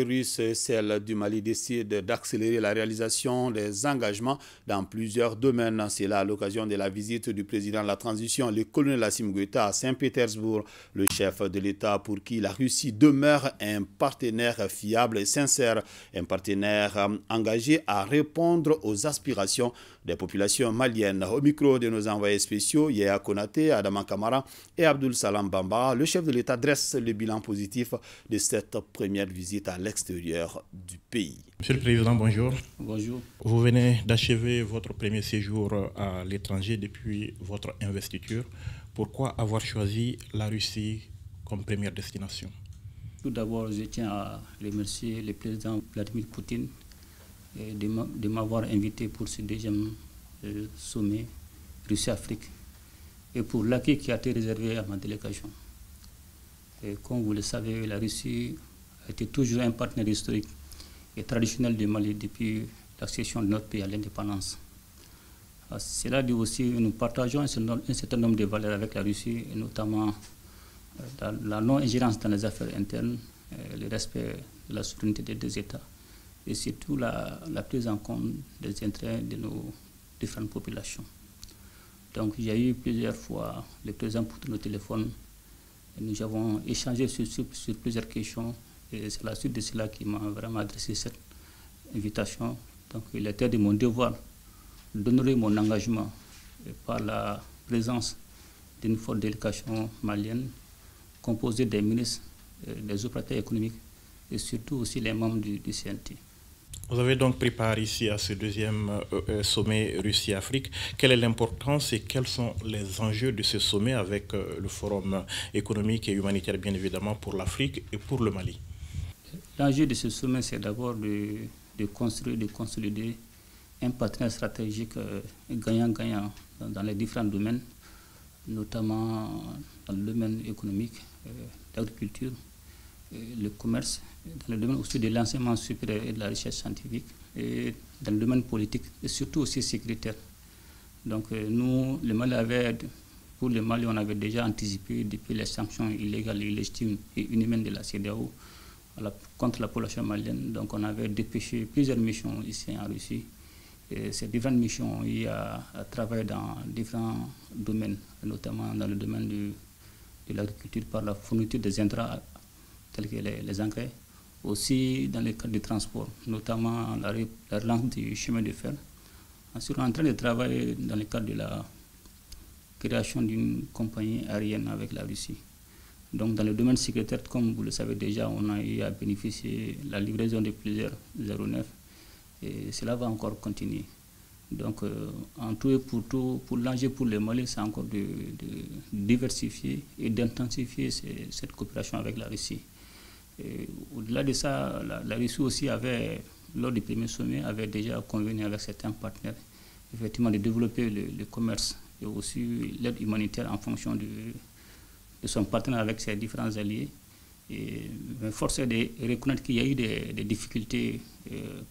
Russe et celle du Mali décident d'accélérer la réalisation des engagements dans plusieurs domaines. C'est là à l'occasion de la visite du président de la transition, le colonel Assimi Goïta, à Saint-Pétersbourg, le chef de l'État pour qui la Russie demeure un partenaire fiable et sincère, un partenaire engagé à répondre aux aspirations des populations maliennes. Au micro de nos envoyés spéciaux, Yaya Konaté, Adama Kamara et Abdul Salam Bamba, le chef de l'État dresse le bilan positif de cette première visite à l'extérieur du pays. Monsieur le Président, bonjour. Bonjour. Vous venez d'achever votre premier séjour à l'étranger depuis votre investiture. Pourquoi avoir choisi la Russie comme première destination? Tout d'abord, je tiens à remercier le président Vladimir Poutine de m'avoir invité pour ce deuxième sommet Russie-Afrique et pour l'accueil qui a été réservé à ma délégation. Et comme vous le savez, la Russie a été toujours un partenaire historique et traditionnel du Mali depuis l'accession de notre pays à l'indépendance. Cela dit aussi, nous partageons un certain nombre de valeurs avec la Russie, et notamment la non-ingérence dans les affaires internes, le respect de la souveraineté des deux États et surtout la prise en compte des intérêts de nos différentes populations. Donc il y a eu plusieurs fois le président Poutine au téléphone et nous avons échangé sur plusieurs questions. Et c'est la suite de cela qui m'a vraiment adressé cette invitation. Donc il était de mon devoir d'honorer mon engagement par la présence d'une forte délégation malienne composée des ministres, des opérateurs économiques et surtout aussi les membres du CNT. Vous avez donc pris part ici à ce deuxième sommet Russie-Afrique. Quelle est l'importance et quels sont les enjeux de ce sommet avec le forum économique et humanitaire bien évidemment pour l'Afrique et pour le Mali? L'enjeu de ce sommet, c'est d'abord de construire, de consolider un partenariat stratégique gagnant-gagnant dans les différents domaines, notamment dans le domaine économique, l'agriculture, le commerce, dans le domaine aussi de l'enseignement supérieur et de la recherche scientifique, et dans le domaine politique et surtout aussi sécuritaire. Donc nous, pour le Mali, on avait déjà anticipé depuis les sanctions illégales, illégitimes et inhumaines de la CEDEAO contre la population malienne. Donc on avait dépêché plusieurs missions ici en Russie. Et ces différentes missions ont eu à travailler dans différents domaines, notamment dans le domaine de l'agriculture par la fourniture des intrants tels que les engrais, aussi dans le cadre du transport, notamment la relance du chemin de fer. Ensuite, on est en train de travailler dans le cadre de la création d'une compagnie aérienne avec la Russie. Donc dans le domaine sécuritaire, comme vous le savez déjà, on a eu à bénéficier de la livraison de plusieurs aéronefs et cela va encore continuer. Donc en tout et pour tout, pour l'enjeu pour le Mali, c'est encore de diversifier et d'intensifier cette coopération avec la Russie. Au-delà de ça, la Russie aussi avait, lors du premier sommet, avait déjà convenu avec certains partenaires effectivement de développer le commerce et aussi l'aide humanitaire en fonction de son partenaire avec ses différents alliés. Mais force est de reconnaître qu'il y a eu des difficultés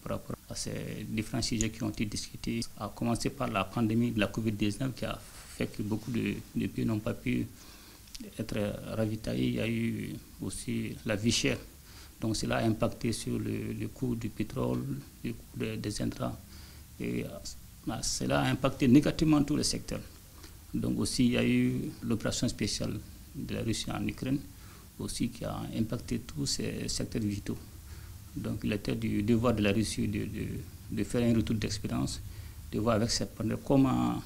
par rapport à ces différents sujets qui ont été discutés, à commencer par la pandémie de la Covid-19 qui a fait que beaucoup de pays n'ont pas pu être ravitaillés. Il y a eu aussi la vie chère. Donc cela a impacté sur le coût du pétrole, le coût des intrants. Et cela a impacté négativement tous les secteurs. Donc aussi il y a eu l'opération spéciale de la Russie en Ukraine, aussi qui a impacté tous ces secteurs vitaux. Donc il était du devoir de la Russie de faire un retour d'expérience, de voir avec ses partenaires comment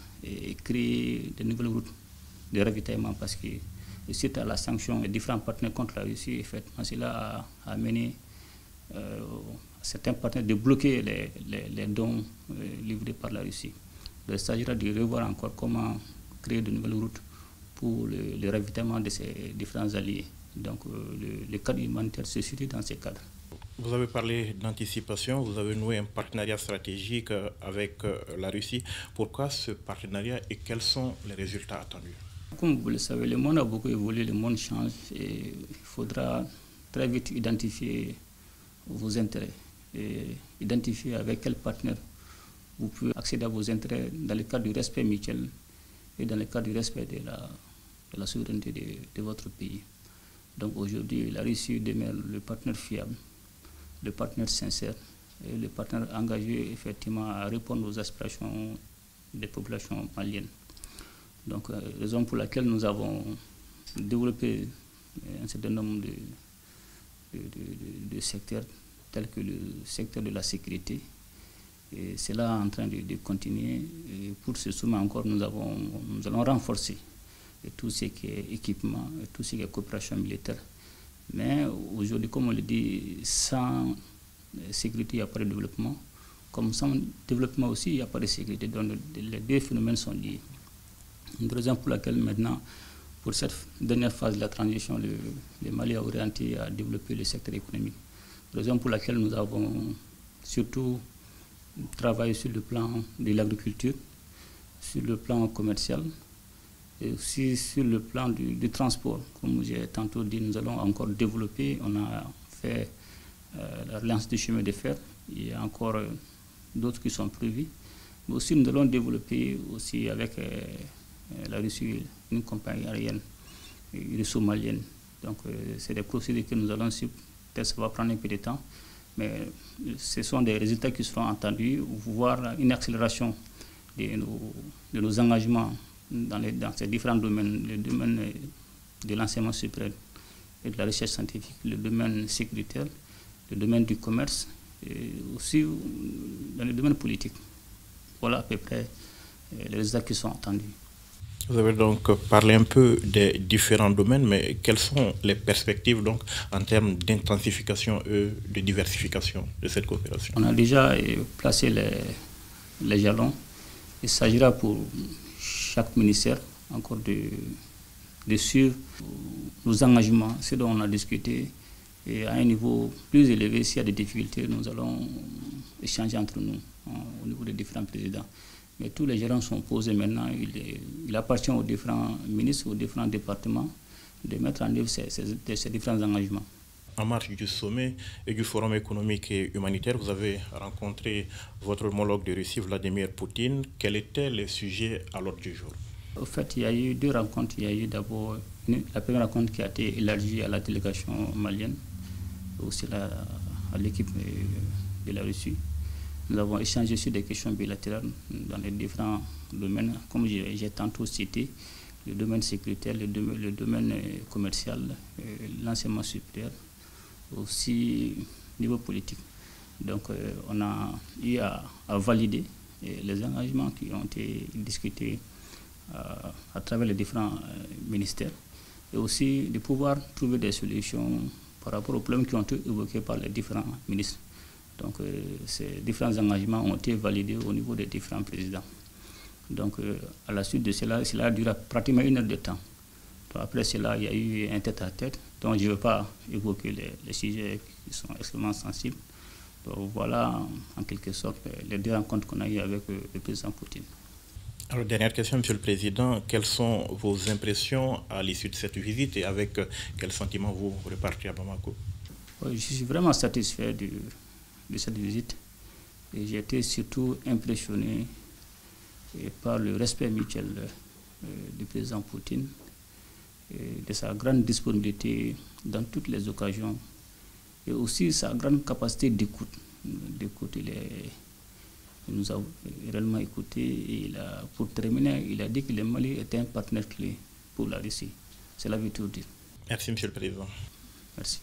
créer de nouvelles routes de ravitaillement, parce que suite à la sanction et différents partenaires contre la Russie, effectivement, cela a amené certains partenaires de bloquer les dons livrés par la Russie. Donc, il s'agira de revoir encore comment créer de nouvelles routes pour le ravitaillement de ces différents alliés. Donc le cadre humanitaire se situe dans ces cadres. Vous avez parlé d'anticipation, vous avez noué un partenariat stratégique avec la Russie. Pourquoi ce partenariat et quels sont les résultats attendus? Comme vous le savez, le monde a beaucoup évolué, le monde change et il faudra très vite identifier vos intérêts et identifier avec quel partenaire vous pouvez accéder à vos intérêts dans le cadre du respect mutuel et dans le cadre du respect de la souveraineté de votre pays. Donc aujourd'hui, la Russie demeure le partenaire fiable le partenaire sincère et le partenaire engagé effectivement à répondre aux aspirations des populations maliennes. Donc, raison pour laquelle nous avons développé un certain nombre de secteurs tels que le secteur de la sécurité. Et c'est là en train de continuer. Et pour ce sommet encore, nous allons renforcer tout ce qui est équipement, tout ce qui est coopération militaire. Mais aujourd'hui, comme on le dit, sans sécurité, il n'y a pas de développement. Comme sans développement aussi, il n'y a pas de sécurité. Donc les deux phénomènes sont liés. Une raison pour laquelle maintenant, pour cette dernière phase de la transition, le Mali a orienté à développer le secteur économique. Raison pour laquelle nous avons surtout travaillé sur le plan de l'agriculture, sur le plan commercial et aussi sur le plan du transport. Comme j'ai tantôt dit, nous allons encore développer. On a fait la relance du chemin de fer. Il y a encore d'autres qui sont prévus. Mais aussi, nous allons développer aussi avec la Russie une compagnie aérienne russo-malienne. Donc, c'est des procédures que nous allons suivre. Peut-être ça va prendre un peu de temps, mais ce sont des résultats qui seront entendus, voire une accélération de nos engagements dans ces différents domaines, le domaine de l'enseignement supérieur et de la recherche scientifique, le domaine sécuritaire, le domaine du commerce, et aussi dans le domaine politique. Voilà à peu près les résultats qui sont attendus. Vous avez donc parlé un peu des différents domaines, mais quelles sont les perspectives donc, en termes d'intensification et de diversification de cette coopération? On a déjà placé les jalons. Il s'agira pour chaque ministère encore de suivre nos engagements, ce dont on a discuté, et à un niveau plus élevé. S'il y a des difficultés, nous allons échanger entre nous au niveau des différents présidents. Mais tous les gérants sont posés maintenant. Il appartient aux différents ministres, aux différents départements de mettre en œuvre ces différents engagements. En marge du sommet et du forum économique et humanitaire, vous avez rencontré votre homologue de Russie, Vladimir Poutine. Quels étaient les sujets à l'ordre du jour? Au fait, il y a eu deux rencontres. Il y a eu d'abord la première rencontre qui a été élargie à la délégation malienne, aussi à l'équipe de la Russie. Nous avons échangé sur des questions bilatérales dans les différents domaines, comme j'ai tantôt cité, le domaine sécuritaire, le domaine commercial, l'enseignement supérieur, aussi niveau politique. Donc on a eu à valider les engagements qui ont été discutés à travers les différents ministères et aussi de pouvoir trouver des solutions par rapport aux problèmes qui ont été évoqués par les différents ministres. Donc ces différents engagements ont été validés au niveau des différents présidents. Donc à la suite de cela a duré pratiquement 1 heure de temps. Donc, après cela, il y a eu un tête-à-tête. Donc je ne veux pas évoquer les sujets qui sont extrêmement sensibles. Donc voilà en quelque sorte les deux rencontres qu'on a eues avec le président Poutine. Alors, dernière question, Monsieur le Président. Quelles sont vos impressions à l'issue de cette visite et avec quel sentiment vous repartez à Bamako? Je suis vraiment satisfait de cette visite et j'ai été surtout impressionné par le respect mutuel du président Poutine et de sa grande disponibilité dans toutes les occasions et aussi sa grande capacité d'écoute. Il nous a réellement écouté et pour terminer, il a dit que le Mali était un partenaire clé pour la Russie. C'est la vie tout dire. Merci, Monsieur le Président. Merci.